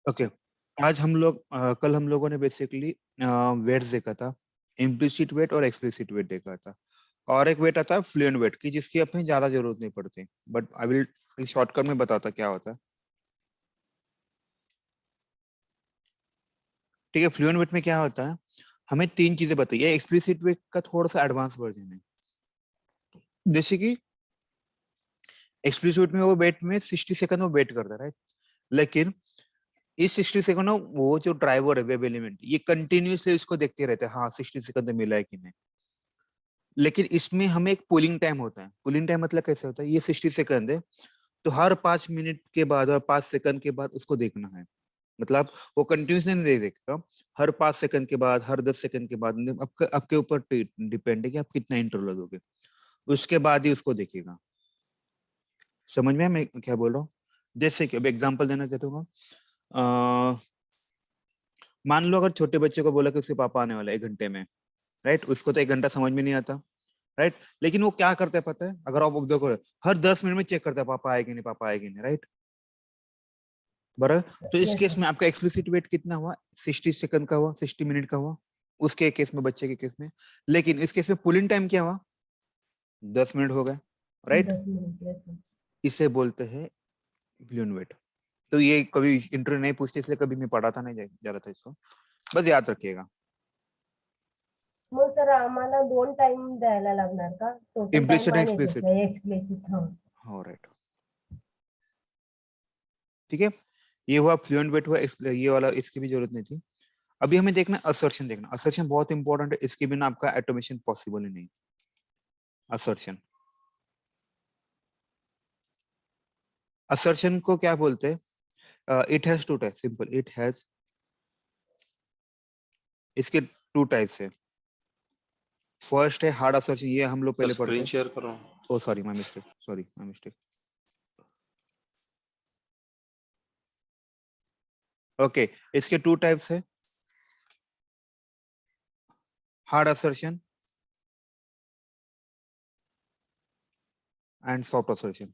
Okay, आज कल हम लोगों ने बेसिकली वेट्स देखा था, इम्प्लिसिट वेट और एक्सप्लिसिट वेट देखा था, और एक वेट आता है फ्लुएंट वेट की, जिसकी अपनी ज्यादा जरूरत नहीं पड़ती, बट आई विल शॉर्टकट में बताता क्या होता है। ठीक है, फ्लुएंट वेट में क्या होता है, हमें तीन चीजें बताइए। एक्सप्लिसिट वेट का थोड़ा सा एडवांस वर्जन है, जैसे कि एक्सप्लिसिट वेट में वो वेट में 60 सेकंड वो वेट करता है, राइट। लेकिन इस 60 सेकंड में वो जो ड्राइवर है, वेब एलिमेंट, ये कंटिन्यूसली उसको देखते रहते हैं, हाँ 60 सेकंड मिला है कि नहीं। लेकिन इसमें हमें एक पुलिंग टाइम होता है। पुलिंग टाइम मतलब कैसे होता है, ये 60 सेकंड है, तो हर 5 मिनट के बाद और 5 सेकंड के बाद उसको देखना है। मतलब वो कंटिन्यूसली नहीं देखेगा, हर 5 सेकंड के बाद, हर 10 सेकंड के बाद, मतलब आपके ऊपर डिपेंड है कि आप कितना इंटरवल दोगे, उसके बाद ही उसको देखेगा। समझ में मैं क्या बोल रहा हूँ? जैसे कि अब एग्जांपल देना चाहता हूँ। अ, मान लो अगर छोटे बच्चे को बोला कि उसके पापा आने वाला है 1 घंटे में, राइट, उसको तो 1 घंटा समझ में नहीं आता, राइट। लेकिन वो क्या करता है पता है, अगर आप ऑब्जर्व करो, हर 10 मिनट में चेक करता है पापा आएगी नहीं, पापा आएगी नहीं, राइट। बराबर। तो इस यस केस सर। में आपका एक्सप्लिसिट वेट कितना हुआ, 60 सेकंड का हुआ, 60 मिनट का हुआ, उसके केस में, बच्चे के केस में। लेकिन इस केस में पुलिंग टाइम क्या हुआ, 10 मिनट हो गए, राइट। 10 minute, yes sir. इसे बोलते हैं फ्लुएंट वेट। तो ये कभी इंटरव्यू नहीं पूछते, इसलिए कभी मैं पढ़ाता नहीं जा रहा था इसको, बस याद रखिएगा। मग सर आम्हाला 2 टाइम द्यायला लागणार का? Total time implicit one explicit, आहे एक्सप्लिसिट? हाँ। हाँ राइट। ठीक है, ये हुआ फ्लुएंट वेट हुआ, ये वाला इसकी भी जरूरत नहीं थी। अभी हमें देखना असर्शन, देखना असर्शन बहुत इंपॉर्टेंट है, इसके बिना आपका ऑटोमेशन पॉसिबल ही नहीं। असर्शन, असर्शन को क्या बोलते हैं? It has to type, simple, it has, इसके टू टाइप्स है। फर्स्ट है हार्ड असर्शन, ये हम लोग सर पहले पढ़ते स्क्रीन हैं। शेयर करो। Oh sorry, my mistake, sorry my mistake. Okay, इसके टू टाइप्स है, hard assertion and soft assertion.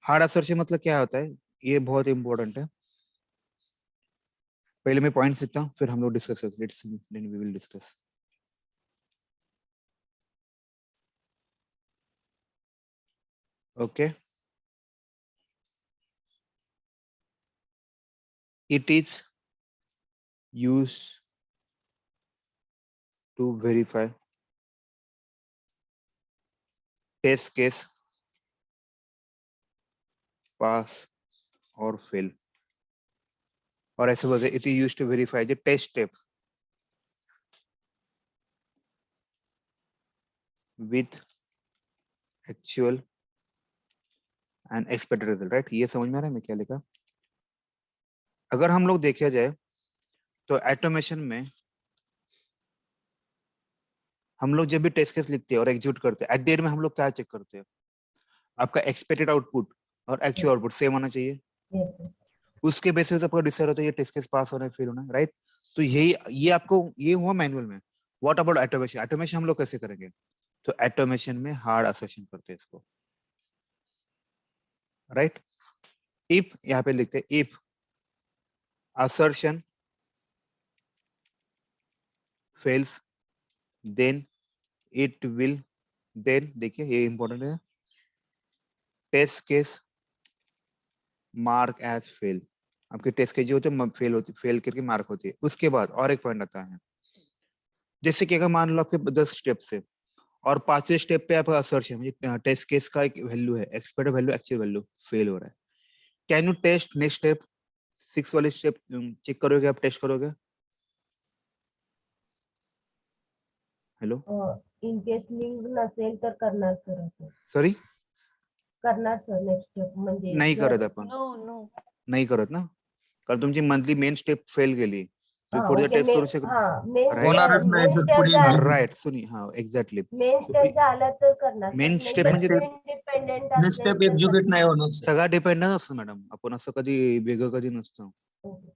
Hard assertion मतलब क्या होता है, ये बहुत इंपॉर्टेंट है। पहले मैं पॉइंट लिखता हूँ, फिर हम लोग डिस्कस करते हैं, let's then we will discuss. Okay, it is used to verify test case pass or fail, और ऐसे बोलते it is used to verify the test step with actual and expected result, right। ये समझ में आ रहा है मैं क्या लिखा? अगर हम लोग देखा जाए तो ऑटोमेशन में हम लोग जब भी टेस्ट केस लिखते हैं और एग्जीक्यूट करते हैं, एट द एंड में हम लोग क्या चेक करते हैं, आपका एक्सपेक्टेड आउटपुट और एक्चुअल आउटपुट सेम होना चाहिए। Yes sir. उसके बेसिस पर डिसाइड होता है ये टेस्ट केस पास होना है फेल होना है, राइट। तो यही, ये आपको ये हुआ मैनुअल में। व्हाट अबाउट ऑटोमेशन, ऑटोमेशन हम लोग कैसे करेंगे? तो ऑटोमेशन में हार्ड असर्शन करते हैं इसको, राइट। इफ, यहाँ पे लिखते हैं if assertion fails then it will, then देखिए ये इंपॉर्टेंट है, test case mark as fail. आपके टेस्ट केस जो होते हैं फेल होती, फेल करके मार्क होती है। उसके बाद और एक पॉइंट आता है, जैसे कि अगर मान लो आपके 10 स्टेप से, और 5वें स्टेप पे आपका असर्शन, मतलब टेस्ट केस का एक वैल्यू है, expected value, actual value fail हो रहा है, can you test next step, 6 वाले स्टेप चेक करोगे, आप टेस्ट करोगे? हेलो, इन केस लिंक नसेल तर करणार सर असं. सॉरी, करणार सर नेक्स्ट स्टेप म्हणजे नाही जर करत आपण, नो नो. नाही करत ना, कारण तुमची मंथली मेन स्टेप फेल गेली, तुम्ही पुढे ओके टेस्ट मेन, करू शकत, मेन राइट। होणारच नाही मेन सर स्टेप पुढे झालं, राइट, सुनिए, हाँ एग्जैक्टली। मेन स्टेप झालं तर करणार सर, मेन नाही स्टेप तर म्हणजे स्टेप इंडिपेंडेंट नेक्स्ट असेल स्टेप तर एक्झिक्यूट नाही होणार सर. सगळा डिपेंडन्स असतो मॅडम, आपण असं कधी वेगळं कधी नसतं, ओके.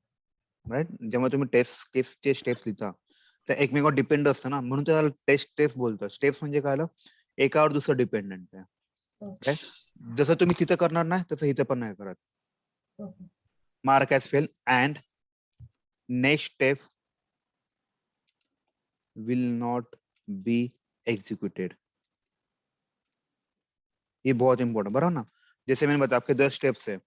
राइट। जेव्हा तुम्ही टेस्ट केसचे स्टेप्स लिहिता, त्या एकमेकावर डिपेंड असतं ना, म्हणून त्याला टेस्ट स्टेप्स बोलतात। स्टेप्स म्हणजे काय आलं, एकावर दुसरं डिपेंडंट आहे, ओके. जसं तुम्ही तिथं करणार नाही तसं इथं पण नाही करत. Okay. Mark as fail and next step will not be executed. ये बहुत इंपॉर्टेंट, बराबर ना. जैसे मैंने बताया आपके 10 स्टेप्स है,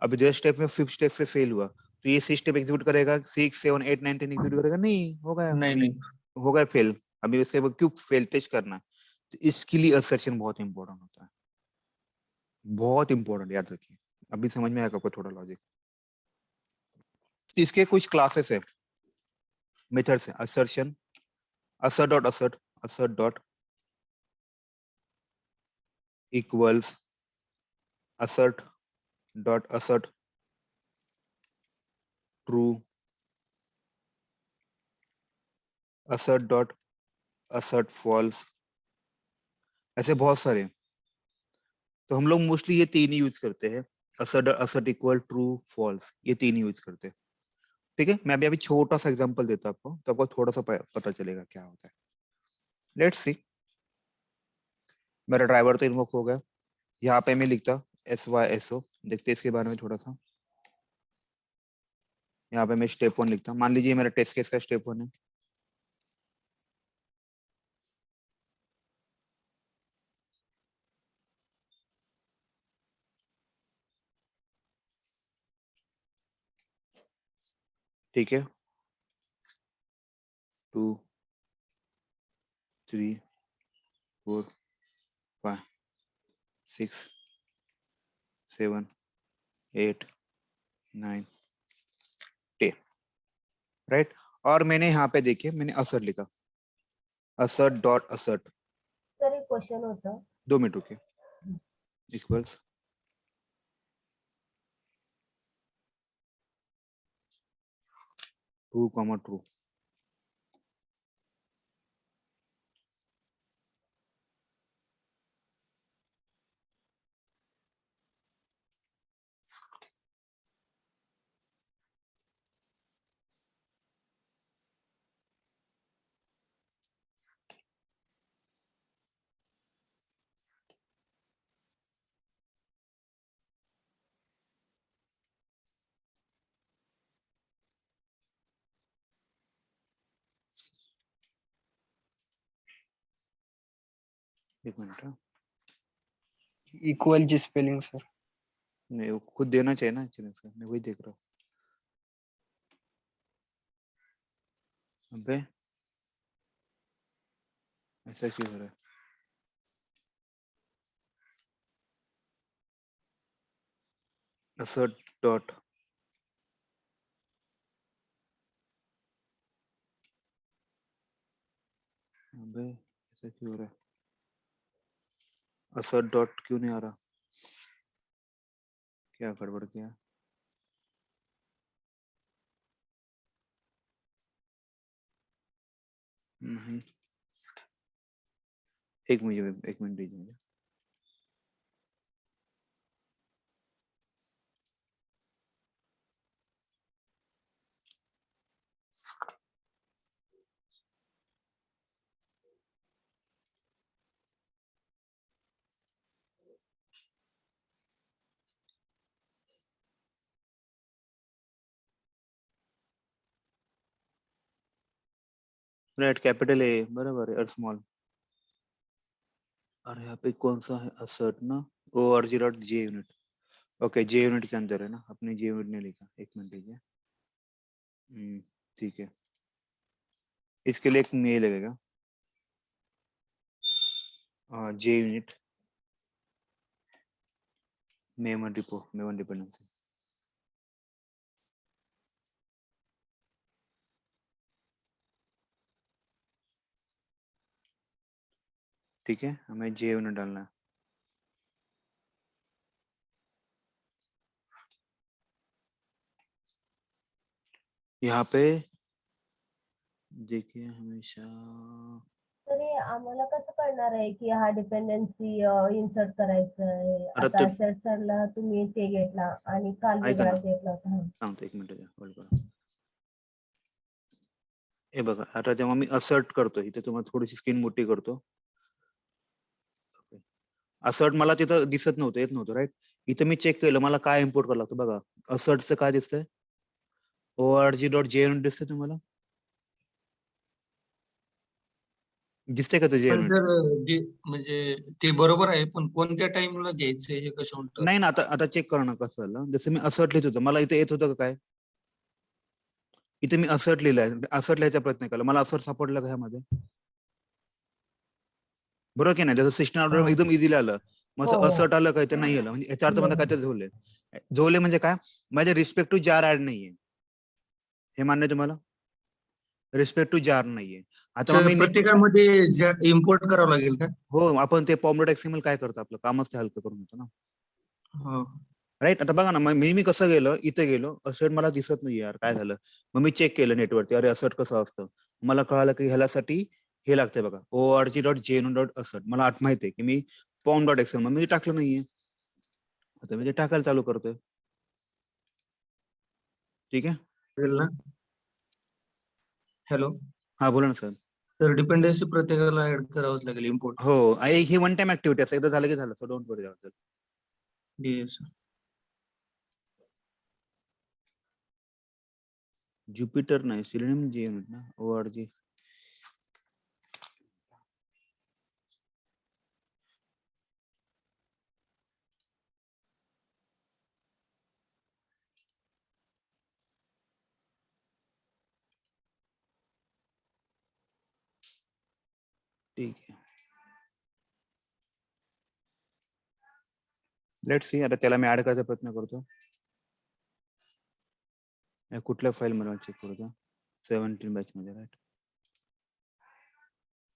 अभी 10 स्टेप में 5th स्टेप पे फेल हुआ तो ये 6 स्टेप एग्जीक्यूट करेगा, 6 7 8 9 10 एग्जीक्यूट करेगा नहीं, होगा नहीं अभी, नहीं होगा फेल. अभी उससे क्यों फेल टेस्ट करना. तो इसके लिए असर्शन बहुत इंपॉर्टेंट होता है, बहुत इंपॉर्टेंट, याद रखिए. अभी समझ में आएगा आपको थोड़ा लॉजिक. इसके कुछ क्लासेस है, मेथड्स है. Assertion, assert dot assert, assert dot equals assert dot assert true, assert dot assert false. ऐसे बहुत सारे. तो हम लोग मोस्टली ये तीन ही यूज करते हैं, assert dot assert equal true false, ये तीन ही यूज करते हैं. ठीक है, मैं अभी छोटा सा एग्जांपल देता हूं आपको, तो आपको थोड़ा सा पता चलेगा क्या होता है. Let's see. मेरा ड्राइवर तो इन्वोक हो गया. यहाँ पे मैं लिखता SYSO, देखते हैं इसके बारे में थोड़ा सा. यहाँ पे मैं स्टेप 1 लिखता हूँ. मान लीजिए मेरा टेस्ट केस का स्टेप 1 है. ठीक है, 2 3 4 5 6 7 8 9 10, राइट. और मैंने यहाँ पे देखिए मैंने असर्ट लिखा, असर्ट डॉट असर्ट. तर एक क्वेश्चन होतं. 2 मिनट रुकिए. Equals true comma true. एक मिनट. इक्वल की स्पेलिंग सर. नहीं, वो खुद देना चाहिए ना एक्चुअली इसका, मैं वही देख रहा हूँ. अबे ऐसा क्यों हो रहा है. assert dot अबे ऐसा क्यों हो रहा है. assert dot क्यों नहीं आ रहा, क्या गड़बड़ किया. नहीं, एक मिनट दीजिए. राइट, कैपिटल ए बराबर है और स्मॉल. और यहाँ पे कौन सा है assert ना, org dot JUnit. Okay, JUnit के अंदर है ना, अपने जे यूनिट ने लिखा. एक मिनट दीजिए. ठीक है, इसके लिए एक मेल लगेगा, जे यूनिट मेमन डिपेंडेंसी. ठीक है, हमें जे यूनिट डालना है. यहाँ पे देखिए हमेशा तर हे आम्हाला कसं कळणार आहे की हा डिपेंडन्सी इन्सर्ट करायचा आहे. अरे आता ते सेट सरला तुम्ही ते घेतला आणि काल ऐका वेगळा ना, घेतला होता. हा. सांगतो एक मिनिट होल्ड करा. हे बघा, आता जेव्हा मी असर्ट करतो इथे, तुम्हाला थोडीशी स्क्रीन मोठी करतो. असर्ट मला तिथं दिसत नव्हतं, येत नव्हतं, राईट. इथं मी चेक केलं, मला काय इम्पोर्ट करावं लागतं बघा. असर्टचं काय दिसतंय, org.junit दिसतंय तुम्हाला, दिसतंय का ते पण JUnit? सर जे म्हणजे ते बरोबर आहे, पण कोणत्या टाइमला घ्यायचं हे कसं म्हणतात? नाही ना, आता आता चेक करा ना कसं झालं. जसं मी असर्ट लिहित होतो, मला इथे येत होतं का काय, इथे मी असर्ट लिहिलंय, असर्ट लिहायचा प्रयत्न केला, मला असर्ट सापडलं का ह्यामध्ये, बरोबर की नाही. जसं सिस्टम ऑर्डर हा. एकदम इझिली आलं, मग हो, हो. असर्ट आलं काय ते नाही आलं, म्हणजे याचा अर्थ मला बरोबर. काहीतरी झोले. झोले म्हणजे काय, माझ्या रिस्पेक्ट टू जार ऍड नाहीये, हे मान्य आहे तुम्हाला, रिस्पेक्ट टू जार नाहीये. आता मग सर मी प्रत्येकामध्ये इम्पोर्ट करावं लागेल का? हो, आपण ते पॉम्पलेट एक्सएमएल काय करतो, आपलं कामच ते हलकं करून होतं ना, हो. राईट. आता बघा ना, मग मी कसं गेलो, इथे गेलो, असर्ट मला दिसत नाही यार, काय झालं. मग मी चेक केलं नेटवरती, अरे असर्ट कसं असतं, मला कळालं की ह्यासाठी हे लागतंय बघा, org.jnu.assert. मला माहिती आहे की मी pom.xml मध्ये टाकलं नाहीये, आता मी ते टाकायला चालू करतोय. ठीक आहे, लागेल ना? हॅलो. हा बोला ना सर. तर डिपेंडन्सी प्रत्येकाला ऍड करावंच लागेल इम्पोर्ट. हो, हे वन टाइम ऍक्टिव्हिटी असं एकदा झालं की झालं, सो डोंट वरी त्याबद्दल. येस. ज्युपिटर नाही, सिलेनियम JUnit ना, org. ठीक आहे, लेट्स सी. आता त्याला मी ऍड करायचा प्रयत्न करतो, या कुठल्या फाईल मध्ये चेक करतो, 17 बॅच मध्ये, राईट.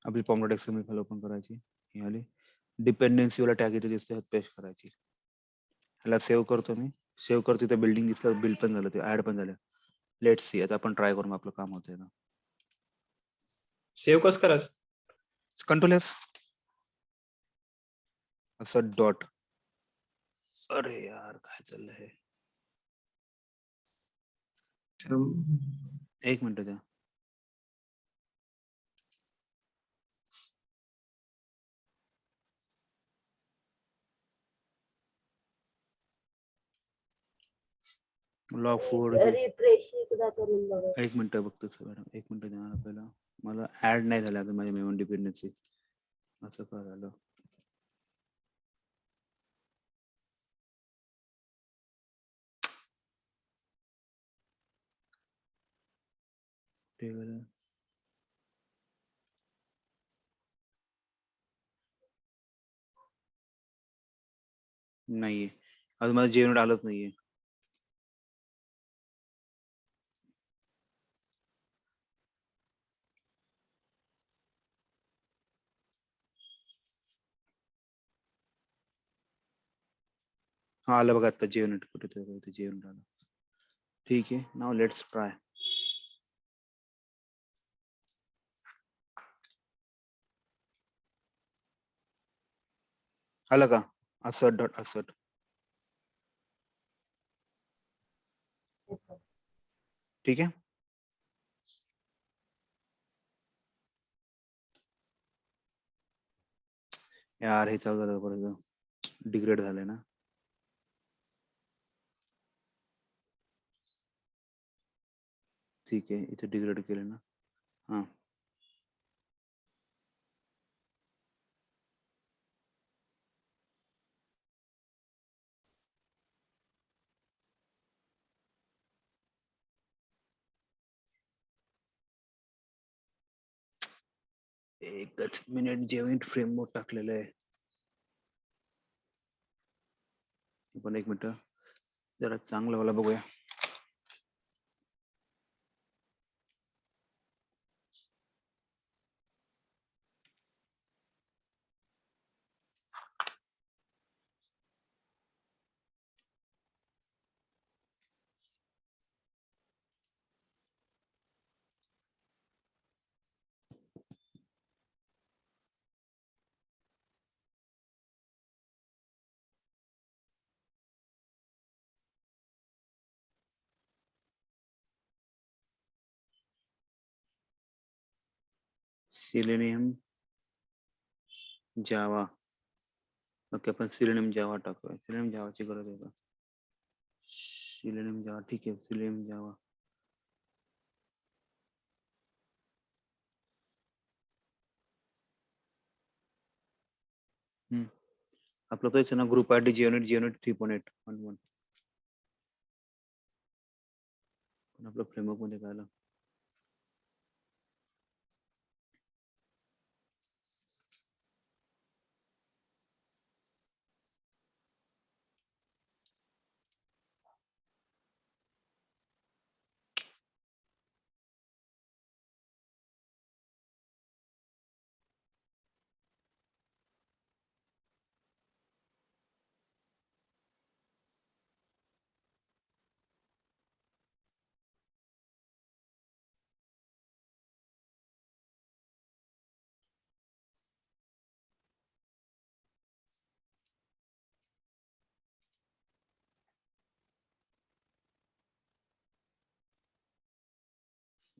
आपली पॉम्पलेट एक्सएमएल फाईल ओपन करायची, ही आली, डिपेंडन्सी वाला टॅग इथे दिसतोय, पेस्ट करायची, ह्याला सेव्ह करतो मी, सेव्ह करतो, इथे बिल्डिंग दिसतं, बिल्ड पण झालं, ते ऍड पण झालं. लेट्स सी, आता आपण ट्राय करून आपलं काम होतंय ना. सेव्ह कसं करायचं? कंट्रोल एस, असं डॉट, अरे यार काय चाललंय, एक मिनिट द्या. लॉग फोर जे, रिफ्रेश एकदा करून बघा. एक मिनिट बघतो सर मॅडम, एक मिनिट द्या मला पहिला, मला ऍड नाही झालं अजून माझ्या मेमरी डिपेंडन्सी, असं का झालं. ठीक आहे, नाहीये अजून, माझं JUnit आलंच नाहीये. हा आलं बघा आता JUnit, कुठे ते JUnit आलं. ठीक आहे, नाव लेट्स ट्राय. आलं का, assert.assert. ठीक आहे, यार हे चालू झालं परत, डिग्रेड झालंय ना. ठीक आहे, इथे डिग्रेड केलं ना, हा. एकच मिनिट, JUnit फ्रेम मोड टाकलेलं आहे, पण एक मिनिट जरा चांगलं मला बघूया. सिलेनियम, जावा, ओके, आपण सिलेनियम जावा टाकूया. सिलेनियम जावाची गरज आहे का? सिलेनियम जावा, ठीक आहे. सिलेनियम जावा. आपला तोच आहे ना ग्रुप आयडी जीओनेट 3.8.1.1. पण आपलं फ्रेमवर्क मध्ये काय आलं?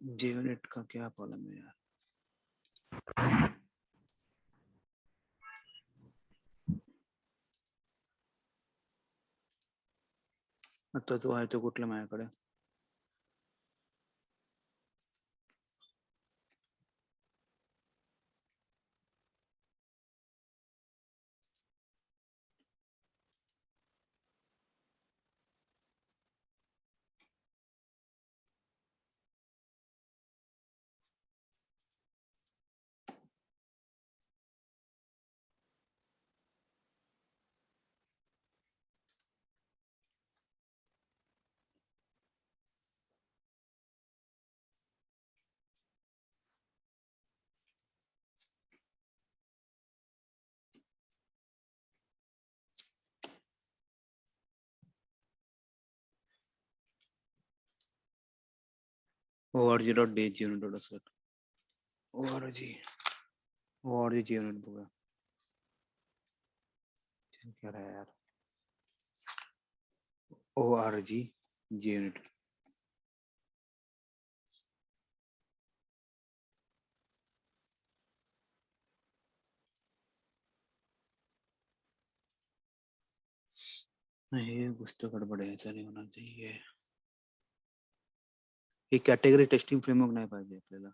जीओनेट का क्या प्रॉब्लम है यार? आता जो आहे तो कुठला माझ्याकडे? org.dgionet.asset. org जीओनेट बघा. क्या रहा है यार? org जीओनेट. नहीं, ये कुछ तो गड़बड़ है, ऐसा नहीं होना चाहिए. ही कॅटेगरी टेस्टिंग फ्रेमवर्क नाही पाहिजे आपल्याला.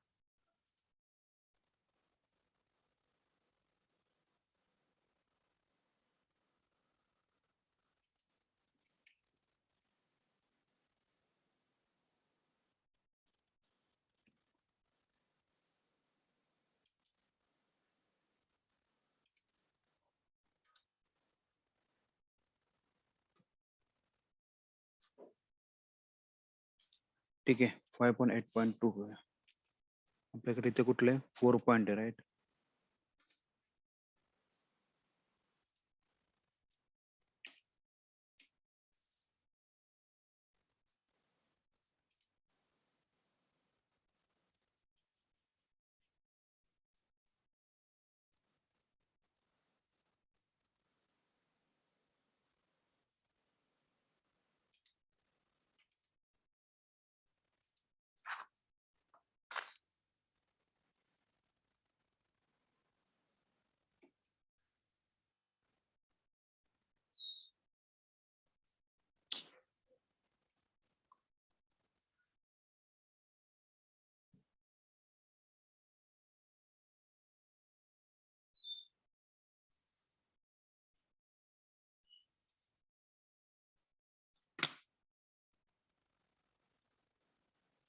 ठीक आहे, 5.8.2 करूया. आपल्याकडे इथे कुठले 4 पॉइंट आहे, राईट?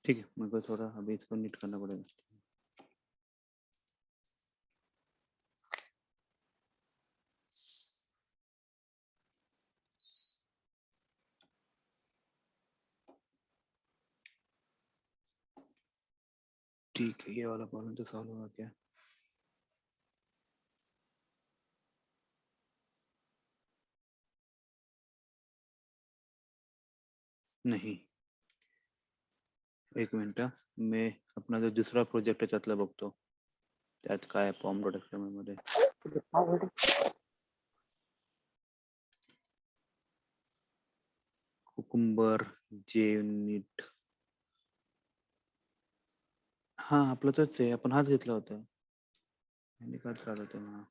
ठीक है, मेरे को थोड़ा अभी इसको नीट करना पड़ेगा. ठीक है, ये वाला प्रॉब्लम तो सॉल्व होगा क्या? नहीं, एक मिनिट. मी अपना जो दुसरा प्रोजेक्ट आहे त्यातला बघतो. त्यात काय फॉर्म प्रोडक्शन मध्ये कुकुंबर जेनिट. हा, आपलं तोच आहे, आपण हाच घेतला होता. आणि काय राहत होता ना?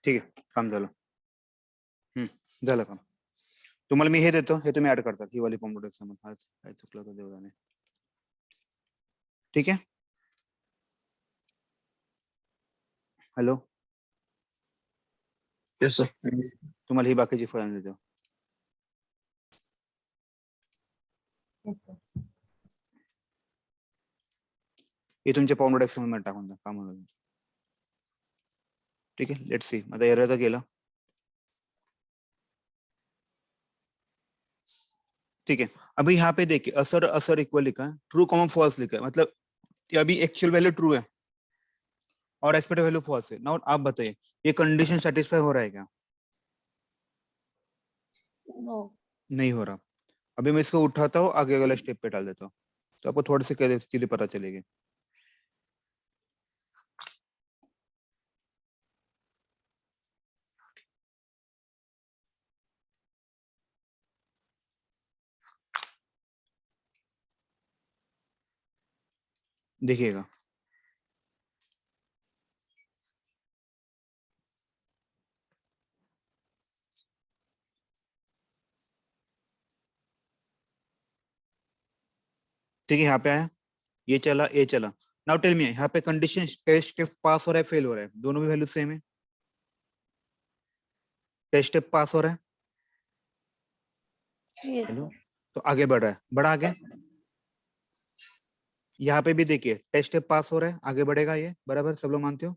ठीक आहे, काम झालं. झालं काम. तुम्हाला मी हे देतो, हे तुम्ही ऍड करतात, ही वाली पोमोडोर एक्सपेरिमेंट. आज काय चुकलं होतं देवदाने. ठीक आहे. Hello, yes sir. तुम्हाला ही बाकीची फाईल देतो. Yes, sir. हे तुमच्या पोमोडोर एक्सपेरिमेंट टाकून द्या, काम होणार. ठीक आहे, लेट्स सी. आता एरर तर गेला. ठीक है, अभी यहाँ पे देखिए असर असर इक्वल लिखा है, ट्रू कॉमा फॉल्स लिखा है, मतलब ये अभी एक्चुअल वैल्यू ट्रू है और एक्सपेक्टेड वैल्यू फॉल्स है. नाउ आप बताइए ये कंडीशन सेटिस्फाई हो रहा है क्या? No. नहीं हो रहा. अभी मैं इसको उठाता हूँ, आगे वाला स्टेप पे डाल देता हूँ, तो आपको थोड़ी सी चीजें पता चलेगी. देखिएगा, ठीक है, यहाँ पे आया, ये चला, ये चला. नाउ टेल मी, यहाँ पे कंडीशन टेस्ट स्टेप पास हो रहा है, फेल हो रहा है, दोनों भी वैल्यू सेम है. टेस्ट स्टेप पास हो रहा है, Yes, हेलो, sir. तो आगे बढ़ रहा है, बढ़ा आगे. यहाँ पे भी देखिए टेस्ट स्टेप पास हो रहा है, आगे बढ़ेगा ये, बराबर, सब लोग मानते हो?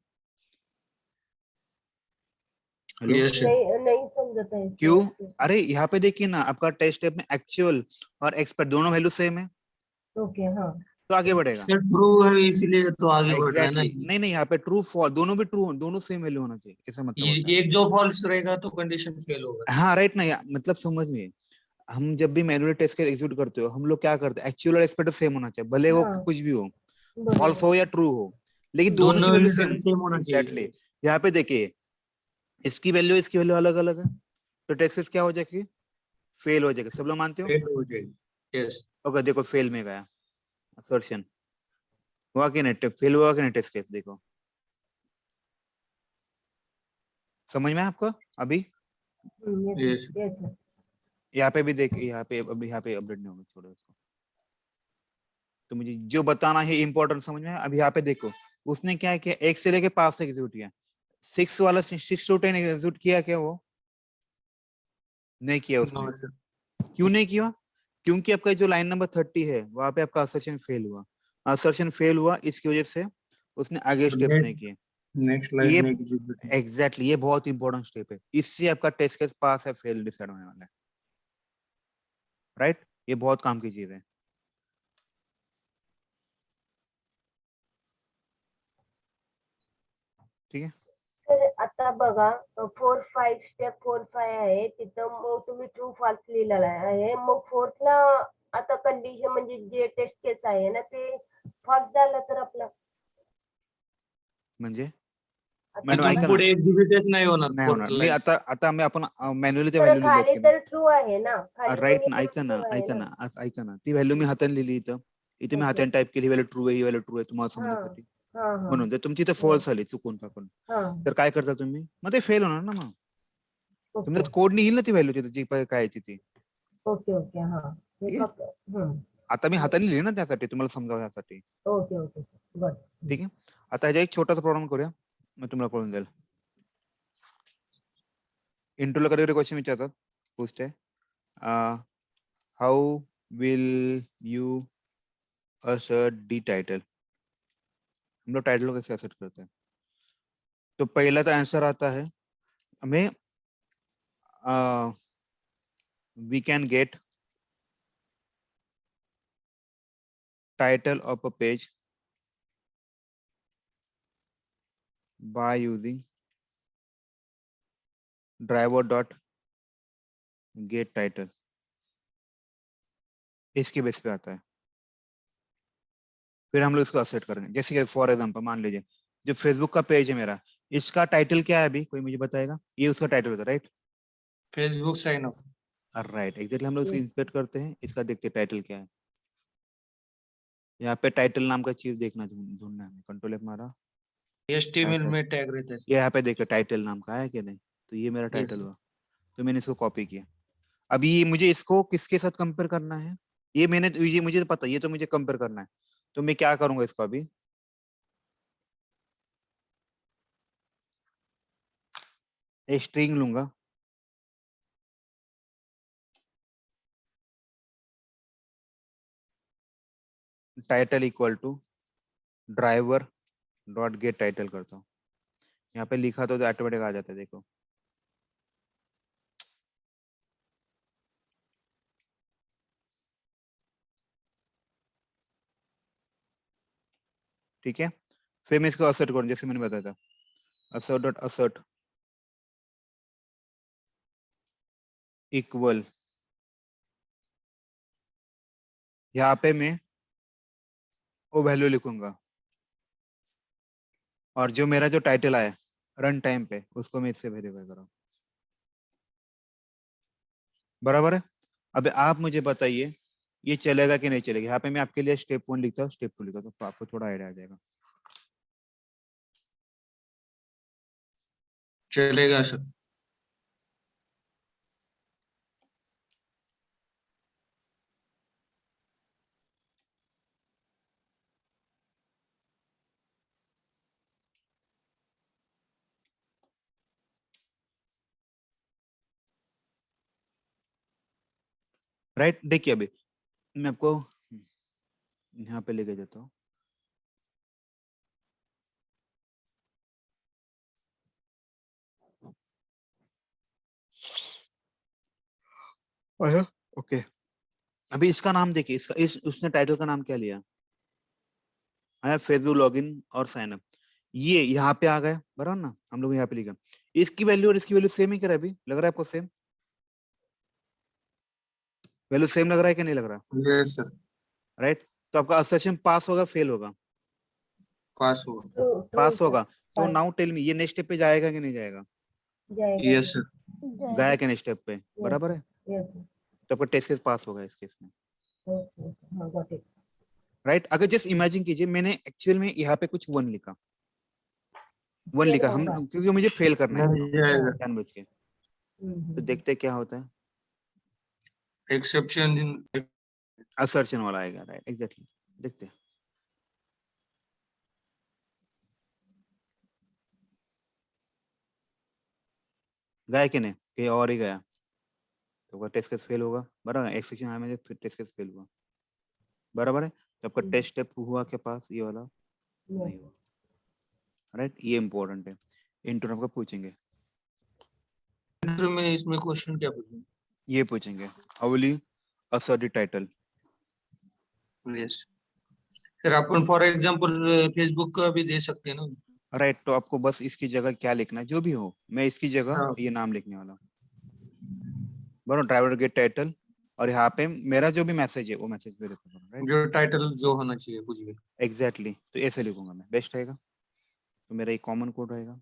Hello, yes sir. नहीं समझत है इसको. क्यों? अरे यहाँ पे देखिए ना, आपका टेस्ट स्टेप में एक्चुअल और एक्सपेक्ट दोनों वैल्यू सेम है, ओके, हाँ. तो आगे बढ़ेगा. सर ट्रू है इसलिए तो आगे बढ़ रहा है ना. एग्जैक्टली, नहीं नहीं, यहाँ पे ट्रू फॉल्स दोनों भी ट्रू, दोनों सेम वैल्यू होना चाहिए, ऐसा मतलब होता है. एक जो फॉल्स रहेगा तो कंडीशन फेल होगा. हाँ राइट ना, मतलब समझ में, हम जब भी मैनुअली टेस्ट एग्जीक्यूट करते हो, हम लोग क्या करते हैं, एक्चुअल और एक्सपेक्टेड सेम होना चाहिए, भले वो हाँ. कुछ भी हो, बरोबर. फॉल्स हो या ट्रू हो, लेकिन दोनों की दोनों वैल्यू रिजल्ट सेम. सेम होना एग्जैक्टली. चाहिए. यहाँ पे देखिए, इसकी वैल्यू अलग अलग है, तो टेस्ट क्या हो जाएगी? फेल हो जाएगा, सब लोग मानते हो? फेल हो जाएगी. यस. ओके, देखो फेल में गया, असर्शन हुआ कि नहीं, फेल हुआ कि नहीं टेस्ट केस, देखो समझ में आपको अभी? यस. Yes, sir. यहाँ पे भी देख, यहाँ पे अपडेट नहीं होगा, छोड़ो इसको. तो मुझे जो बताना है इम्पोर्टेंट समझ में है. अभी यहाँ पे देखो, उसने क्या किया, 1 से लेके 5 तक एग्जीक्यूट किया, 6 वाला 6 to 10 एग्जीक्यूट किया क्या? वो नहीं किया उसने. No sir. क्यों नहीं किया? क्योंकि आपका जो लाइन नंबर 30 है, वहां पे आपका असर्शन फेल हुआ. असर्शन फेल हुआ, इसकी वजह से उसने आगे स्टेप्स नहीं किए. नेक्स्ट ये लाइन में एग्जीक्यूट. एग्जैक्टली, ये बहुत इंपॉर्टेंट स्टेप है, इससे आपका टेस्ट केस पास है फेल डिसाइड होने वाला है. राइट, ये बहुत काम की चीज है. ठीक है, तर आता बघा 4-5 स्टेप 4-5 आहे तिथं, मग तुम्ही ट्रू फॉल्स लिहिलेला आहे, मग फोर्थला आता कंडिशन म्हणजे जे टेस्ट केस आहे ना ते फॉल्स झालं तर आपलं म्हणजे आता मॅडम तिथून ऐका ना, पुढे एक्झिक्यूटच नाही होणार नाही फोर्थ होणार. मी लाईन. आता मी आपण मॅन्युअली त्या तर व्हॅल्यू लिहिल्यात खाली की तर ट्रू आहे ना, खाली राईट ना, दोन्ही ऐका ना, true आहे ऐका ना. ना, ऐका ना, ती व्हॅल्यू मी हाताने लिहिली इथं, इथे मी Okay. हाताने टाइप केली, व्हॅल्यू ट्रू आहे, ही व्हॅल्यू ट्रू आहे, तुम्हाला हा समजण्यासाठी. हा हा म्हणून जर तुमची इथं फॉल्स आली चुकून टाकून, हा. तर काय करता तुम्ही? मग ते फेल होणार ना. मग ओके तुमच्या कोड येईल ना ती व्हॅल्यू तिथे, जी काय याची ती. Okay okay. हा हे ठीक आहे? फक्त हम्म. आता मी हाताने लिहिले ना त्यासाठी, तुम्हाला समजावण्यासाठी. ओके ओके बर. ठीक आहे, आता ह्याचा एक छोटासा प्रॉब्लेम करूया, मग तुम्हाला कळून जाईल. इंट्रोला कधी क्वेश्चन विचारतात, पूछते how will you assert the title, हम लोग टाइटल को कैसे असर्ट करते हैं? तो पहला तो आंसर आता है हमें, we can get title of a page by using driver dot get title. इसके बेस पे आता है. फिर हम लोग इसको असेट करेंगे, जैसे कि फॉर एग्जांपल मान लीजिए जो फेसबुक का पेज है मेरा, इसका टाइटल क्या है? अभी कोई मुझे बताएगा? ये उसका टाइटल होता है, right? Facebook sign off. Right, exactly. हम लोग इसको Yes. इंस्पेक्ट करते हैं, इसका देखते हैं टाइटल क्या है. यहाँ पे टाइटल नाम का चीज देखना, ढूंढना है. कंट्रोल F मारा, HTML Title. में टैग रहता है ये यहाँ पे देखो टाइटल नाम का है कि नहीं, तो ये मेरा टाइटल sir. हुआ, तो मैंने इसको कॉपी किया। अभी ये मुझे इसको किसके साथ कंपेयर करना है, ये मुझे तो पता है, ये तो मुझे कंपेयर करना है, तो मैं क्या करूंगा इसको, अभी एक स्ट्रिंग लूंगा, title equal to driver dot get title करता हूँ। यहाँ पे लिखा तो ऑटोमेटिक आ जाता है, देखो ठीक है। फिर मैं इसको असर्ट करूँ, जैसे मैंने बताया था, assert dot assert इक्वल, यहाँ पे मैं वो वैल्यू लिखूंगा, और जो मेरा जो टाइटल आया रन टाइम पे उसको मैं इससे वेरीफाई करूँ, बराबर है। अब आप मुझे बताइए ये चलेगा कि नहीं चलेगा। यहाँ पे मैं आपके लिए स्टेप 1 लिखता हूँ, स्टेप 2 लिखता हूँ, तो आपको थोड़ा आइडिया आ जाएगा। चलेगा सर। राइट, देखिए अभी मैं आपको यहाँ पे लेके जाता हूँ। ओके, अभी इसका नाम देखिए, इसका उसने टाइटल का नाम क्या लिया है, फेसबुक लॉगिन और साइन अप। ये यहाँ पे आ गया, बराबर ना, हम लोग यहाँ पे लिखा, इसकी वैल्यू और इसकी वैल्यू सेम ही करा, अभी लग रहा है आपको सेम वैल्यू, सेम लग रहा है कि नहीं लग रहा, यस सर, राइट। तो आपका असर्शन पास होगा फेल होगा, पास होगा। ट्रू पास सर, होगा। तो पास नाउ टेल मी ये नेक्स्ट स्टेप पे जाएगा कि नहीं जाएगा, जाएगा। यस सर, गया कि नेक्स्ट स्टेप पे, बराबर है। यस तो आपका टेस्ट केस पास होगा इस केस में, ओके सर, हाँ गॉट इट। राइट। अगर जस्ट इमेजिन कीजिए मैंने एक्चुअल में यहाँ पे कुछ वन लिखा, फेल हम होगा। क्योंकि मुझे फेल करना है इसको जाएगा। जानबूझ के, तो हम्म। देखते हैं क्या होता है। एक्सेप्शन असर्शन वाला आएगा, राइट, एग्जैक्टली, देखते हैं गया कि नहीं, कहीं और ही गया, तो आपका टेस्ट केस फेल होगा, बराबर है। एक्सेप्शन आया मुझे, फिर टेस्ट केस फेल हुआ, बराबर है। तो आपका टेस्ट स्टेप हुआ के पास, ये वाला नहीं हुआ, राइट। ये इंपॉर्टेंट है, इंटरव्यू आपका पूछेंगे, में इसमें क्वेश्चन क्या पूछेंगे? ये पूछेंगे how will you assert the title, yes sir, upon for example Facebook का भी दे सकते हैं ना। राइट। तो आपको बस इसकी जगह क्या लिखना है, जो भी हो, मैं इसकी जगह हाँ, ये नाम लिखने वाला हूँ, बराबर, ड्राइवर गेट टाइटल, और यहाँ पे मेरा जो भी मैसेज है वो मैसेज पे लिखूंगा, राइट, जो टाइटल जो होना चाहिए कुछ भी। एग्जैक्टली। तो ऐसे लिखूंगा मैं, बेस्ट रहेगा। तो मेरा एक कॉमन कोड रहेगा,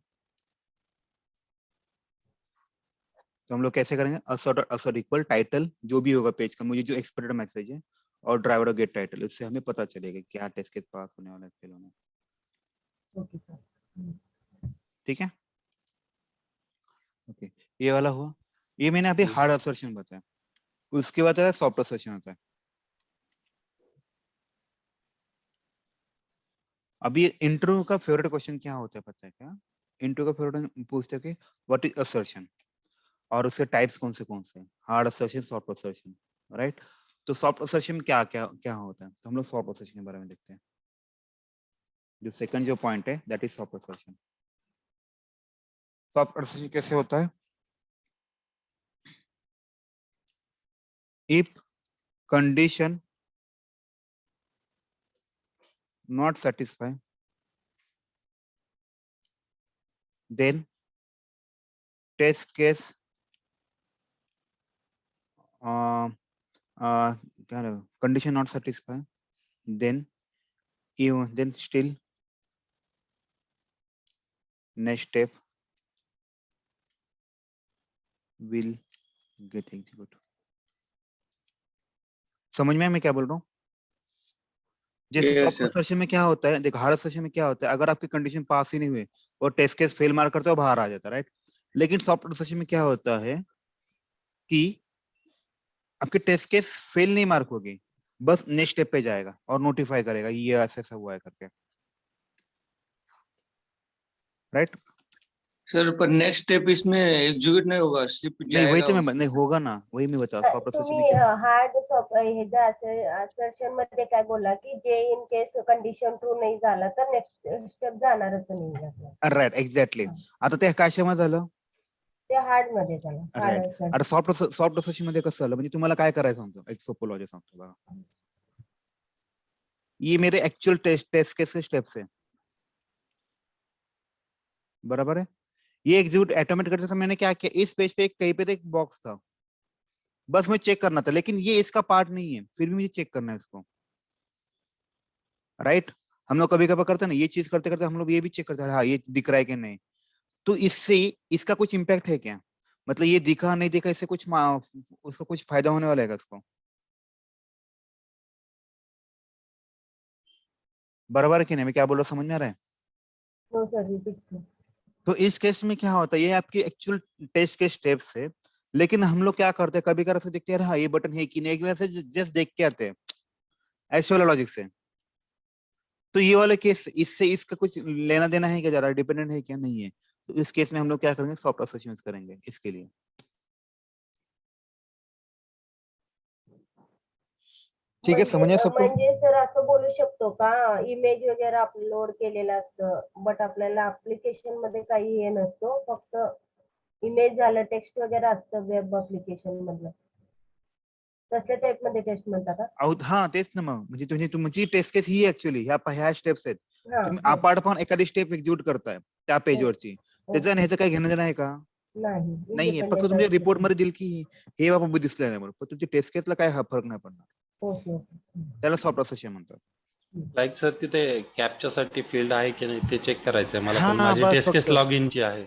तो हम लोग कैसे करेंगे, assert इक्वल टाइटल जो भी होगा पेज का, मुझे जो एक्सपेक्टेड मैसेज है, और ड्राइवर गेट टाइटल, इससे हमें पता चलेगा क्या टेस्ट के पास होने वाला है, फेल होने वाला ओके सर। है, ठीक है। ओके, ये वाला हुआ, ये मैंने अभी हार्ड असर्शन बताया। उसके बाद सॉफ्ट असर्शन आता है। अभी इंटरव्यू का फेवरेट क्वेश्चन क्या होता है पता है क्या, इंटरव्यू का फेवरेट पूछते हैं कि व्हाट इज असर्शन, और उसके टाइप्स कौन से हैं, hard assertion, soft assertion, right. तो सॉफ्ट असर्शन में क्या क्या क्या होता है, तो हम लोग सॉफ्ट असर्शन के बारे में देखते हैं। जो सेकंड जो पॉइंट है that is soft assertion. Soft assertion कैसे होता है, if condition not satisfy then test case क्या condition not satisfy then even then still next step will get execute। समझ में मैं क्या बोल रहा हूँ, जैसे Yes, सॉफ्ट sir. सेशन में क्या होता है, देखो हार्ड सेशन में क्या होता है, अगर आपकी कंडीशन पास ही नहीं हुई और टेस्ट केस फेल मार करते हो बाहर आ जाता है, राइट। लेकिन सॉफ्ट सेशन में क्या होता है कि आपके टेस्ट केस फेल नहीं मार्क होगी, बस नेक्स्ट स्टेप पे जाएगा और नोटिफाई करेगा ये ऐसा ऐसा हुआ है करके, राइट। सर पर नेक्स्ट स्टेप इसमें एग्जीक्यूट नहीं होगा, सिर्फ नहीं वही जाएगा तो मैं उसमें। नहीं होगा ना, वही मैं बता सॉफ्ट सेशन में तुम्ही क्या। हार्ड असर्शन मध्ये काय बोला की जे इन केस कंडिशन ट्रू नाही झाला तर नेक्स्ट स्टेप जाणारच नाही आपल्याला. Right exactly. आता ते कशामध्ये झालं, ते हार्ड मध्ये झालं. Hard right. आता सॉफ्ट सेशन मध्ये कसं झालं, म्हणजे तुम्हाला काय करायचं सांगतो, एक सोपं लॉजिक सांगतो बघा. ये मेरे एक्चुअल टेस्ट केस स्टेप्स है, बराबर है. ये एग्जीक्यूट ऑटोमेटिक करते समय मैंने क्या किया, इस पेज पे एक कहीं पे एक बॉक्स था, बस मुझे चेक करना था, लेकिन ये इसका पार्ट नहीं है, फिर भी मुझे चेक करना है इसको, राइट. हम लोग कभी कभी करते हैं ना, ये चीज करते करते हम लोग ये भी चेक करते हैं हाँ ये दिख रहा है कि नहीं. तो इससे इसका कुछ इम्पैक्ट है क्या, मतलब ये दिखा नहीं दिखा, इससे कुछ उसका कुछ फायदा होने वाला है इसको, बराबर है कि नहीं, मैं क्या बोल रहा हूँ समझ में आ रहा है. No sir repeat sir. तो इस केस में क्या होता है, ये आपकी एक्चुअल टेस्ट के स्टेप्स है, लेकिन हम लोग क्या करते हैं कभी कभी देखते हैं हाँ ये बटन है कि नहीं, एक बार से जस्ट देख के आते हैं ऐसे वाला लॉजिक से. तो ये वाले केस इससे इसका कुछ लेना देना है क्या, ज्यादा डिपेंडेंट है क्या, नहीं है. तो इस केस में हम लोग क्या करेंगे, सॉफ्ट एसोसिएशन करेंगे इसके लिए. ठीक आहे, समझ सबको. म्हणजे सर असं बोलू शकतो का, इमेज वगैरे अपलोड केलेलं असतं बट आपल्याला ऍप्लिकेशन मध्ये काही हे नसतो, फक्त इमेज झालं टेक्स्ट वगैरे असतं वेब ऍप्लिकेशन मधलं, तसल्या टाइप मध्ये टेस्ट म्हणतात का? हा तेच ना, मग म्हणजे तुमची टेस्ट केस ही ऍक्च्युअली ह्या स्टेप्स आहेत. हा, तुम्ही हो. अपार्ट पण एखादी स्टेप एक्झिक्यूट करताय त्या पेजवरची, त्याचं आणि ह्याचं काही घेणं देणं आहे का, नाही नाहीये. फक्त independent तुमच्या असतं. रिपोर्ट मध्ये दिल की हे बाबा दिसलं नाही, म्हणून पण तुमची टेस्ट केसला काय हा फरक नाही पडणार. Okay okay. त्याला सॉफ्ट एसोसिएशन म्हणतात. लाईक सर तिथे कॅप्चा साठी फील्ड आहे की नाही ते चेक करायचंय मला, हा पण ना, माझी बस टेस्ट केस फक्त लॉग इनची आहे.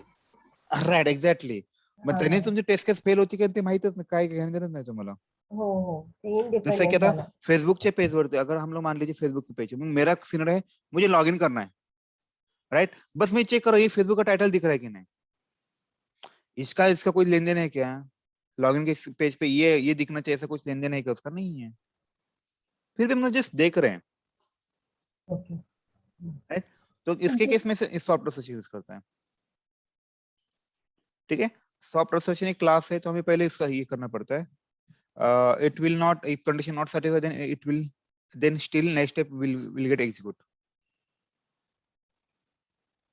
Right exactly. मग हा. त्याने तुमची टेस्ट केस फेल होती का ते माहितच नाही, काय घेणं देणं नाही तुम्हाला. हो हो ते जैसे इंडिपेंडेंट क्या था झालं. फेसबुक के पेज वरती, अगर हम लोग मान लीजिए फेसबुक के पेज, मेरा सीनर है मुझे लॉग इन करना है, राइट. बस मैं चेक कर रहा हूँ ये फेसबुक का टाइटल दिख रहा है कि नहीं, इसका इसका कोई लेन देन है क्या, लॉगिन के पेज पे ये दिखना चाहिए, ऐसा कुछ लेन देन है क्या, उसका नहीं है. फिर भी हम लोग जस्ट देख रहे हैं, ओके. राइट. तो इसके केस में से इस सॉफ्ट एसोसिएशन यूज करता है. ठीक है, सॉफ्ट एसोसिएशन एक क्लास है, तो हमें पहले इसका ये करना पड़ता है. It will not, if condition not satisfied then it will, then still next step will get execute.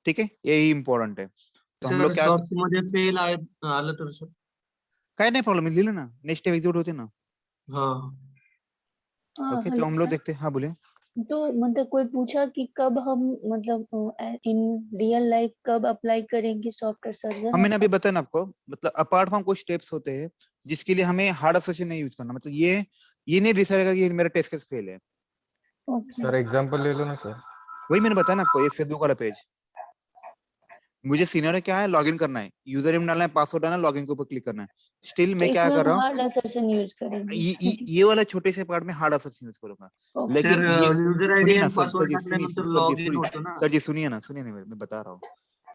ठीक है, यही इंपॉर्टेंट है. तो हम सर लोग क्या, सॉफ्ट मध्ये फेल आलं तर सर. काय नाही प्रॉब्लम, लिहिलं ना, नेक्स्ट स्टेप एग्जीक्यूट होते ना. हा. ओके, तो हेलो हम लोग सर। देखते हैं, हाँ बोले. तो मतलब कोई पूछा कि कब हम मतलब इन रियल लाइफ कब अप्लाई करेंगे सॉफ्टवेयर सर्जन? मैंने अभी बताया ना आपको, मतलब अपार्ट फ्रॉम कुछ स्टेप्स होते हैं जिसके लिए हमें हार्ड एसोसिएशन नहीं यूज करना, मतलब ये नहीं डिसाइड करेगा कि ये मेरा टेस्ट केस फेल है. ओके सर एग्जांपल ले लो ना सर. वही मैंने बताया ना आपको, ये फेसबुक वाला पेज, मुझे सीनियर क्या है, लॉगिन करना है, यूजर नेम डालना है, पासवर्ड डालना है, लॉगिन के ऊपर क्लिक करना है. स्टिल तो मैं क्या इसमें कर हम रहा हूँ, हार्ड असर्शन यूज करेंगे। ये वाला छोटे से पार्ट में हार्ड एसोसिएशन यूज करूंगा. ओके लेकिन सर ये युजर आयडी सुनिए ना आणि सर, पासवर्ड जी टाकल्यानंतर सर लॉग जी इन होतो ना. सर जी सुनिए ना, मैं बता रहा हूँ.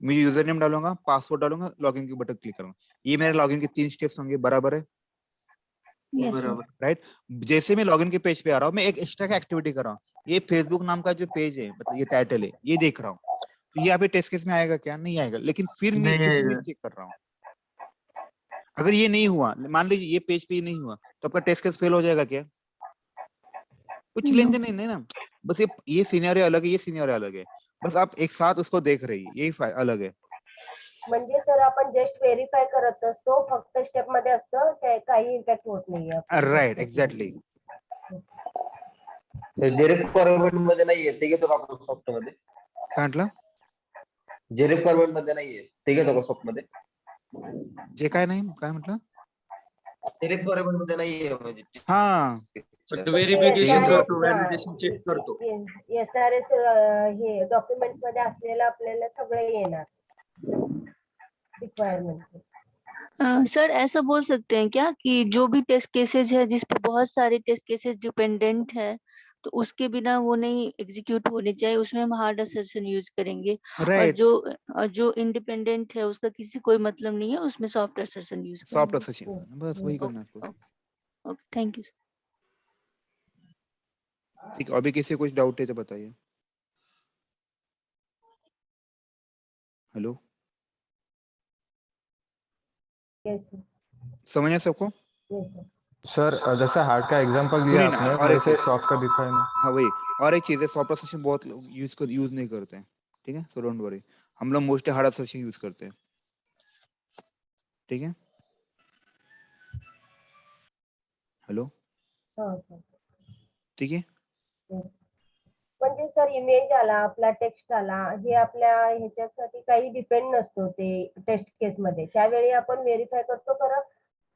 मैं यूजर नेम डालूंगा, पासवर्ड डालूंगा, लॉगिन के बटन क्लिक करूंगा, ये मेरे लॉगिन के 3 स्टेप्स होंगे, बराबर है. Yes sir. बरोबर. राइट. जैसे मैं लॉगिन के पेज पे आ रहा हूँ, मैं एक एक्स्ट्रा का एक्टिविटी कर रहा हूँ. ये फेसबुक नाम का जो पेज है, मतलब ये टाइटल है, ये देख रहा हूँ. तो ये यहाँ पे टेस्ट केस में आएगा क्या, नहीं आएगा, लेकिन फिर नहीं मैं आएगा. चेक कर रहा हूँ. अगर ये नहीं हुआ, मान लीजिए ये पेज पे ये नहीं हुआ, तो आपका टेस्ट केस फेल हो जाएगा क्या, कुछ लेन देन नहीं ना. बस ये सिनेरियो अलग है, ये सिनेरियो अलग है, बस आप एक साथ उसको देख रही है, यही अलग है. म्हणजे सर आपण जस्ट व्हेरीफाय करत असतो, फक्त स्टेप मध्ये असतं, काही इम्पॅक्ट होत नाहीये. Right exactly. जे रिक्वायरमेंट मध्ये नाहीये ते घेतो का आपण सॉफ्ट मध्ये? काय म्हटलं, जे रिक्वायरमेंट मध्ये नाहीये ते घेतो का सॉफ्ट मध्ये? जे काय नाही, काय म्हटलं, ते रिक्वायरमेंट मध्ये नाहीये म्हणजे हा बट व्हेरिफिकेशन SRS करतो, व्हॅलिडेशन चेक करतो. SRS हे डॉक्युमेंट मध्ये असलेलं आपल्याला सगळे येणार रिक्वायरमेंट. सर ऐसा बोल सकते हैं क्या कि जो भी टेस्ट केसेस है जिस पे बहुत सारे टेस्ट केसेस डिपेंडेंट है, तो उसके बिना वो नहीं एग्जीक्यूट होने चाहिए, उसमें हम हार्ड असर्शन यूज करेंगे। और राइट, जो इंडिपेंडेंट है उसका किसी कोई मतलब नहीं है, उसमें सॉफ्ट असर्शन यूज सॉफ्ट करेंगे। असोसिएशन, बस वही करना है आपको। Okay, thank you. ठीक है, अभी किसी को कुछ डाउट है तो बताइए। हेलो, यस सर, समझ आया सबको? Yes sir. सर जैसे हार्ड का एग्जांपल दिया सुनिए ना, आपने और एक वैसे चीज, सॉफ्ट का दिखाया नहीं। हाँ वही, और एक चीज है, सॉफ्ट असोसिएशन बहुत लोग यूज नहीं करते हैं, ठीक है, सो डोंट वरी। हम लोग मोस्टली हार्ड असोसिएशन यूज करते हैं, ठीक है। हेलो, हा सर, ठीक है। यस. म्हणजे सर इमेज आला, आपला टेक्स्ट आला, हे आपल्या ह्याच्यासाठी काही डिपेंड नसतो ते टेस्ट केस मध्ये. त्यावेळी आपण व्हेरीफाय करतो, खरं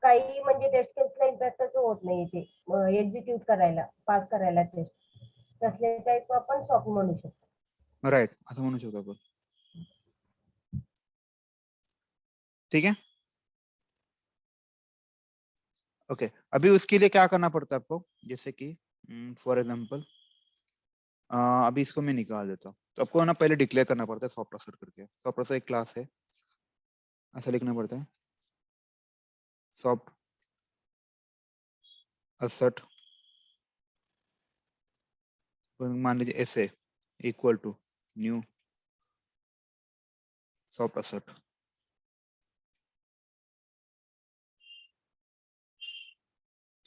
काही म्हणजे टेस्ट केसला इम्पॅक्टच होत नाही ते एक्झिक्यूट करायला, पास करायला टेस्ट. तसले टाईप आपण सॉफ्ट म्हणू शकतो. राइट, असं म्हणू शकतो आपण, ठीक है। ओके, अभी उसके लिए क्या करना पड़ता है आपको, जैसे कि फॉर एग्जांपल अभी इसको मैं निकाल देता हूँ, तो आपको ना पहले डिक्लेयर करना पड़ता है सॉफ्ट असर्ट करके। सॉफ्ट असर्ट एक क्लास है, ऐसा लिखना पड़ता है, सॉफ्ट असर्ट, मान लीजिए ऐसे, equal to new soft assert,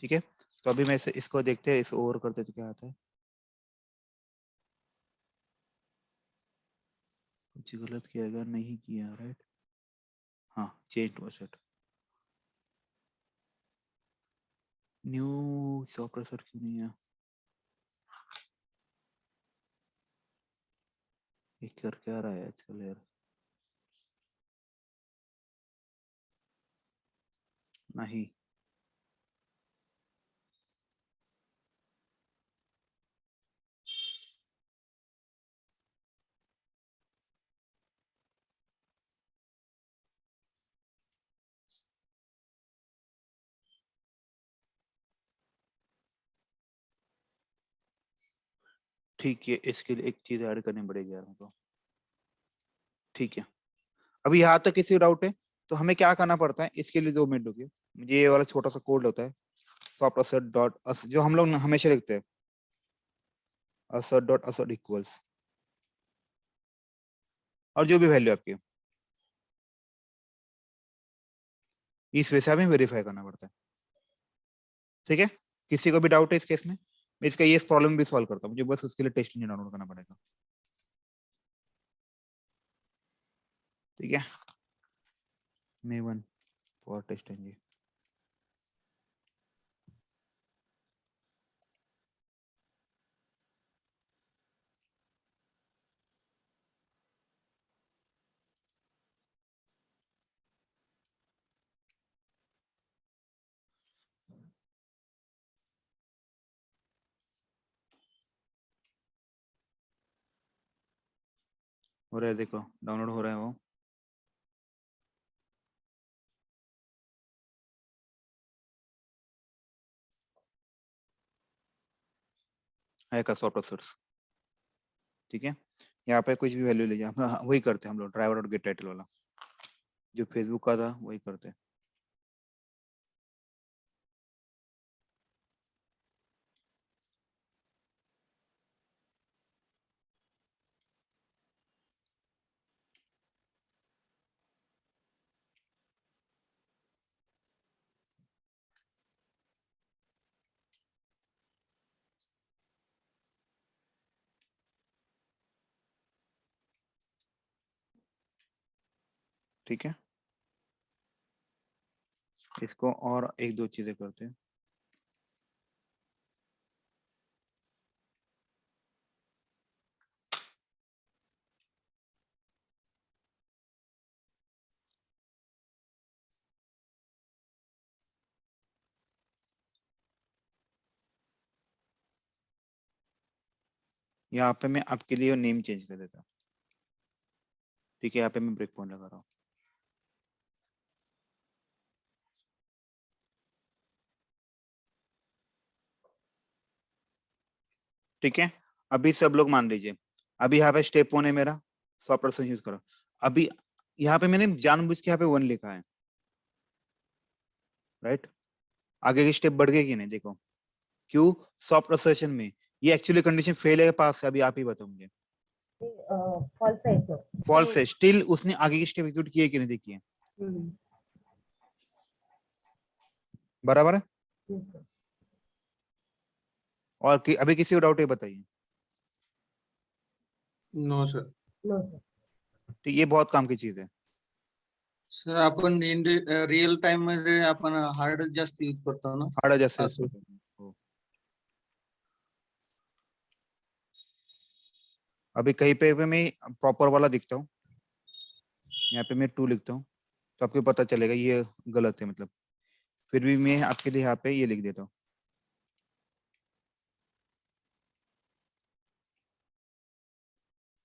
ठीक है। तो अभी मैं इसे इसको देखते हैं, इसे ओवर करते तो क्या आता है, कुछ गलत किया गया, नहीं किया, राइट, हाँ, change to assert, new soft assert क्यों नहीं है, ये कर क्या रहा है आजकल यार, नहीं, ठीक है, इसके लिए एक चीज ऐड करनी पड़ेगी यार हमको, ठीक है। अभी यहाँ तक किसी डाउट है तो हमें क्या करना पड़ता है, इसके लिए 2 मिनट रुकिए, मुझे ये वाला छोटा सा कोड होता है, सॉफ्ट असर्ट डॉट जो हम लोग हमेशा लिखते हैं, असर्ट डॉट असर्ट इक्वल्स, और जो भी वैल्यू आपकी, इस वजह से हमें वेरीफाई करना पड़ता है, ठीक है। किसी को भी डाउट है इस केस में, मैं इसका ये प्रॉब्लम भी सॉल्व करता हूँ, मुझे बस उसके लिए टेस्ट इंजन डाउनलोड करना पड़ेगा, ठीक है। मे 1 फॉर टेस्ट इंजन, हो रहा है, देखो डाउनलोड हो रहा है वो, है का सॉफ्ट असर्ट्स, ठीक है। यहाँ पे कुछ भी वैल्यू ले जाए, वही करते हैं हम लोग, ड्राइवर और गेट टाइटल वाला जो फेसबुक का था वही करते हैं, ठीक है। इसको और एक दो चीजें करते हैं, यहाँ पे मैं आपके लिए नेम चेंज कर देता हूँ, ठीक है। यहाँ पे मैं ब्रेक पॉइंट लगा रहा हूँ, ठीक है, अभी सब लोग मान लीजिए, अभी यहाँ पे स्टेप 1 है मेरा, 100% यूज करो। अभी यहाँ पे मैंने जानबूझ के यहाँ पे 1 लिखा है, राइट? आगे की स्टेप बढ़ गई कि नहीं, देखो क्यों? सॉफ्ट असर्शन में ये एक्चुअली कंडीशन फेल है पास है, अभी आप ही बताओ मुझे। फॉल्स आहे सर. फॉल्स है, स्टिल उसने आगे की स्टेप एग्जीक्यूट की है कि नहीं, देखिए बराबर है। और अभी किसी को डाउट है बताइए। No sir. No sir. तो ये बहुत काम की चीज है। सर आपण इन रिअल टाइम मध्ये आपण हार्ड जास्त यूज करतो ना. हार्ड जैसे असं. हो। अभी कहीं पे मैं प्रॉपर वाला दिखता हूँ, यहाँ पे मैं 2 लिखता हूँ, तो आपको पता चलेगा ये गलत है, मतलब फिर भी मैं आपके लिए यहाँ पे ये लिख देता हूँ।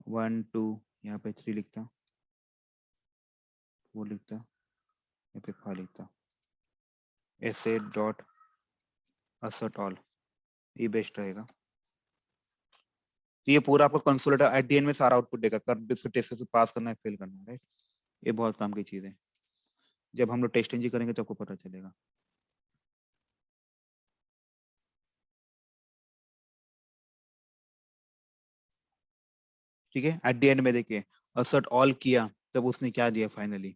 वन टू, यहाँ पे 3 लिखता, 4 लिखता, यहाँ पे 5 लिखता, ऐसे डॉट असर्ट ऑल, ये बेस्ट रहेगा। तो ये पूरा आपको कंसोलिडेट एट द एंड में सारा आउटपुट देगा, कर इसको टेस्ट से पास करना है, फेल करना है, राइट? ये बहुत काम की चीज है, जब हम लोग टेस्ट इंजी करेंगे तो आपको पता चलेगा। ठीक है, एट द एंड में देखिए असर्ट ऑल किया, तब उसने क्या दिया फाइनली,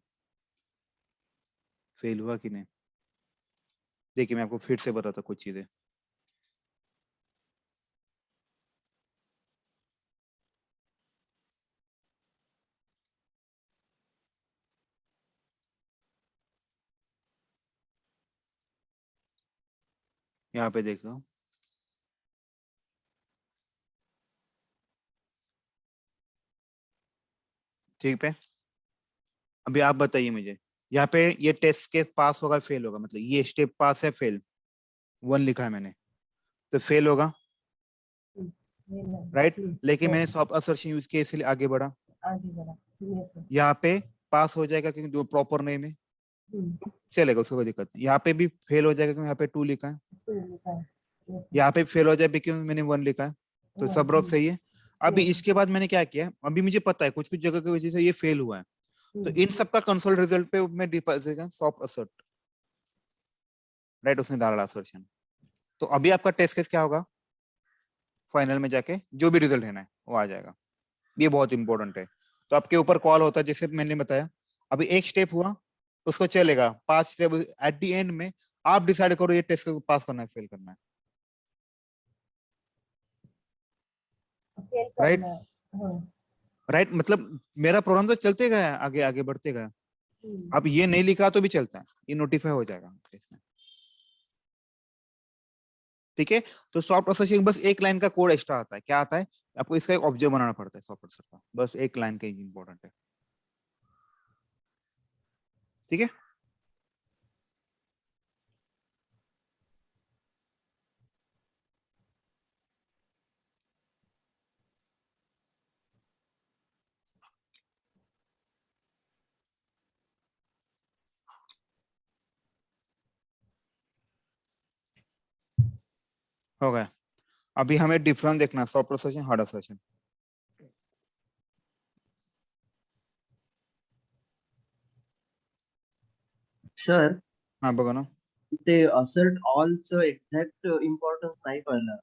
फेल हुआ कि नहीं। देखिए मैं आपको फिर से बताता कुछ चीजें। यहाँ पे देखो, ठीक है, अभी आप बताइए मुझे, यहाँ पे ये टेस्ट के पास होगा फेल होगा, मतलब ये स्टेप पास है फेल, 1 लिखा है मैंने, तो फेल होगा, राइट? लेकिन मैंने सॉफ्ट असर्शन यूज किया इसलिए आगे बढ़ा, आगे बढ़ा. Yes, sir. यहाँ पे पास हो जाएगा क्योंकि दो प्रॉपर नेम है, चलेगा, उसको कोई दिक्कत नहीं। यहाँ पे भी फेल हो जाएगा क्योंकि यहाँ पे 2 लिखा है, Yes, sir. यहाँ पे फेल हो जाए क्योंकि मैंने 1 लिखा है, तो सब रोज सही है। अभी Yes. इसके बाद मैंने क्या किया, अभी मुझे पता है कुछ कुछ जगह की वजह से ये फेल हुआ है, तो इन सबका कंसोल रिजल्ट पे मैं डिफरेंस सॉफ्ट असर्ट, राइट? उसने डाला असर्शन, तो अभी आपका टेस्ट केस क्या होगा, फाइनल में जाके जो भी रिजल्ट है ना वो आ जाएगा। ये बहुत इंपॉर्टेंट है, तो आपके ऊपर कॉल होता है, जैसे मैंने बताया अभी एक स्टेप हुआ, उसको चलेगा 5 स्टेप, एट द एंड में आप डिसाइड करो ये टेस्ट को पास करना है फेल करना है, Fail राइट? करना. हाँ. राइट, मतलब मेरा प्रोग्राम तो चलते गया, आगे आगे बढ़ते गया, अब ये नहीं लिखा तो भी चलता है, ये नोटिफाई हो जाएगा इसमें। ठीक है, तो सॉफ्ट प्रोसेसिंग बस एक लाइन का कोड एक्स्ट्रा आता है, क्या आता है आपको, इसका एक ऑब्जेक्ट बनाना पड़ता है सॉफ्ट प्रोसेसर का, बस एक लाइन का ही इंपॉर्टेंट है। ठीक है, हो गया। अभी हमें डिफरेंस देखना, soft processing hard processing. Sir हाँ बघा ना, ते असर्ट ऑलचं एक्झॅक्ट इम्पॉर्टन्स नाही कळलं.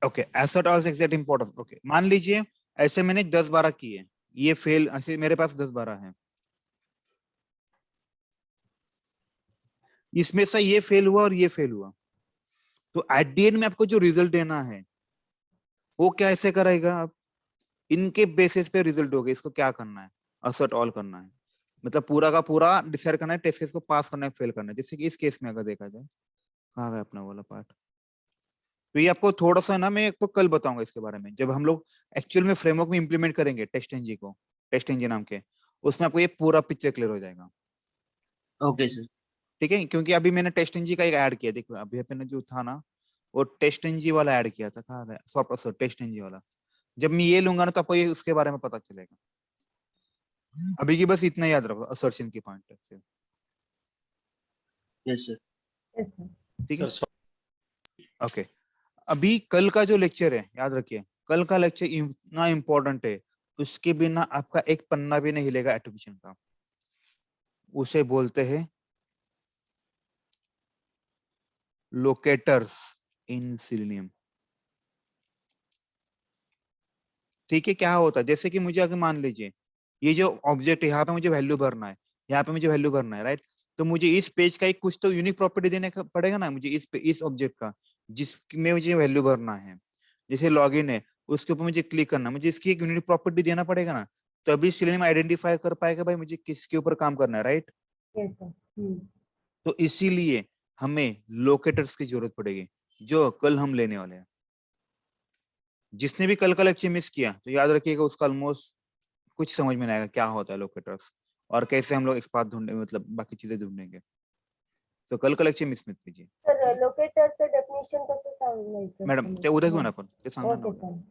Okay, asset all exact importance, okay मान लीजिए ऐसे मैंने 10-12 किए, ये फेल, ऐसे मेरे पास 10-12 है, इसमें से ये फेल हुआ और ये फेल हुआ, तो एट द एंड में आपको जो रिजल्ट देना है वो क्या ऐसे करेगा आप, इनके बेसिस पे रिजल्ट होगा, इसको क्या करना है, असर्ट ऑल करना है, मतलब पूरा का पूरा डिसाइड करना है टेस्ट केस को पास करना है फेल करना है। जैसे कि इस केस में अगर देखा जाए, कहाँ गया अपना वाला पार्ट, तो ये आपको थोड़ा सा ना मैं आपको कल बताऊंगा इसके बारे में, जब हम लोग एक्चुअल में फ्रेमवर्क में इंप्लीमेंट करेंगे टेस्ट एनजी को, टेस्ट एनजी नाम के, उसमें आपको ये पूरा पिक्चर क्लियर हो जाएगा। Okay sir. ठीक है, क्योंकि अभी मैंने टेस्ट एनजी का एक ऐड किया, देखो अभी अपने जो था ना वो टेस्ट एनजी वाला ऐड किया था, कहाँ गया सॉफ्ट असर्ट टेस्ट एनजी वाला, जब मैं ये लूंगा ना तो आपको ये उसके बारे में पता चलेगा। अभी की बस इतना याद रखो असर्शन की पॉइंट से, येस सर. Yes, sir. ठीक है, सर ओके। अभी कल का जो लेक्चर है, याद रखिए, कल का लेक्चर इतना इम्पोर्टेंट है, उसके बिना आपका एक पन्ना भी नहीं हिलेगा एट्रीब्यूशन का। उसे बोलते हैं लोकेटर्स इन सेलेनियम। ठीक है, क्या होता है, जैसे कि मुझे अगर मान लीजिए ये जो ऑब्जेक्ट है, यहाँ पे मुझे वैल्यू भरना है, यहाँ पे मुझे वैल्यू भरना है, राइट? तो मुझे इस पेज का एक कुछ तो यूनिक प्रॉपर्टी देने का पड़ेगा ना मुझे, इस ऑब्जेक्ट का जिसमें मुझे वैल्यू भरना है। जैसे लॉगिन है, उसके ऊपर मुझे क्लिक करना, मुझे इसकी एक यूनिक प्रॉपर्टी देना पड़ेगा ना, तभी सेलेनियम आइडेंटिफाई कर पाएगा भाई मुझे किसके ऊपर काम करना है, राइट? Yes, sir. तो इसीलिए हमें लोकेटर्स की जरूरत पड़ेगी, जो कल हम लेने वाले हैं। जिसने भी कल का लेक्चर मिस किया तो याद रखिएगा, उसका ऑलमोस्ट कुछ समझ में नहीं आएगा क्या होता है लोकेटर्स और कैसे हम लोग एक्सपाथ ढूंढे, मतलब बाकी चीजें ढूंढेंगे। तो कल का लेक्चर मिस मत कीजिए सर लोकेटरचं डेफिनेशन कसं सांगायचं मॅडम, ते उद्या घेऊन आपण, ते सांगा ना ओके उद्या. सर